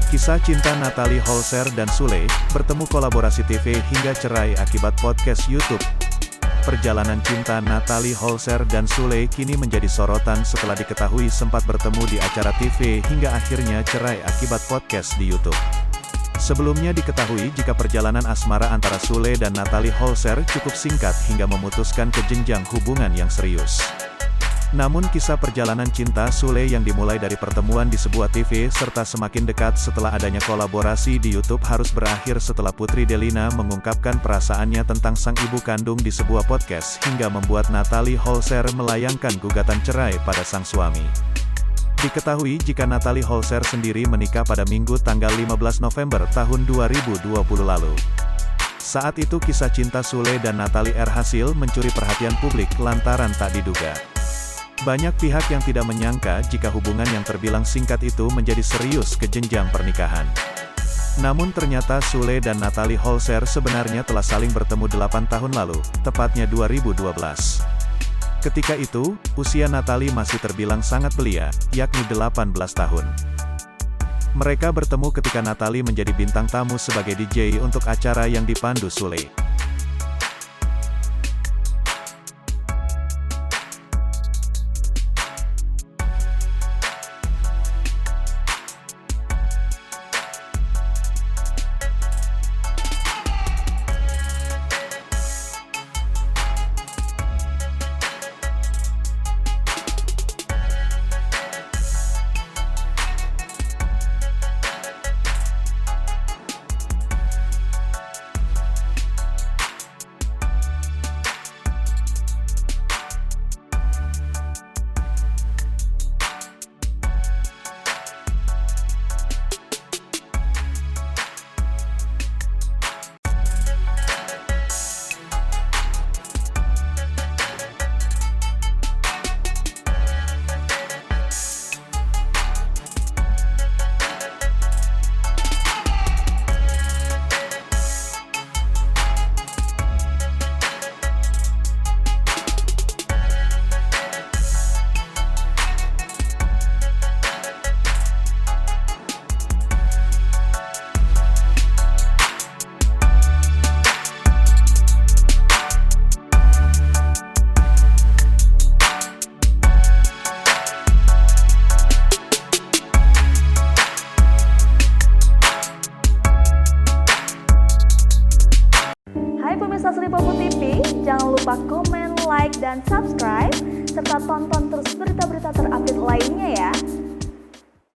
Kisah cinta Natalie Holzer dan Sule, bertemu kolaborasi TV hingga cerai akibat podcast YouTube. Perjalanan cinta Natalie Holzer dan Sule kini menjadi sorotan setelah diketahui sempat bertemu di acara TV hingga akhirnya cerai akibat podcast di YouTube. Sebelumnya diketahui jika perjalanan asmara antara Sule dan Natalie Holzer cukup singkat hingga memutuskan ke jenjang hubungan yang serius. Namun kisah perjalanan cinta Sule yang dimulai dari pertemuan di sebuah TV serta semakin dekat setelah adanya kolaborasi di YouTube harus berakhir setelah Putri Delina mengungkapkan perasaannya tentang sang ibu kandung di sebuah podcast hingga membuat Natalie Holzer melayangkan gugatan cerai pada sang suami. Diketahui jika Natalie Holzer sendiri menikah pada Minggu tanggal 15 November tahun 2020 lalu. Saat itu kisah cinta Sule dan Natalie hasil mencuri perhatian publik lantaran tak diduga. Banyak pihak yang tidak menyangka jika hubungan yang terbilang singkat itu menjadi serius ke jenjang pernikahan. Namun ternyata Sule dan Natalie Holzer sebenarnya telah saling bertemu 8 tahun lalu, tepatnya 2012. Ketika itu, usia Natalie masih terbilang sangat belia, yakni 18 tahun. Mereka bertemu ketika Natalie menjadi bintang tamu sebagai DJ untuk acara yang dipandu Sule.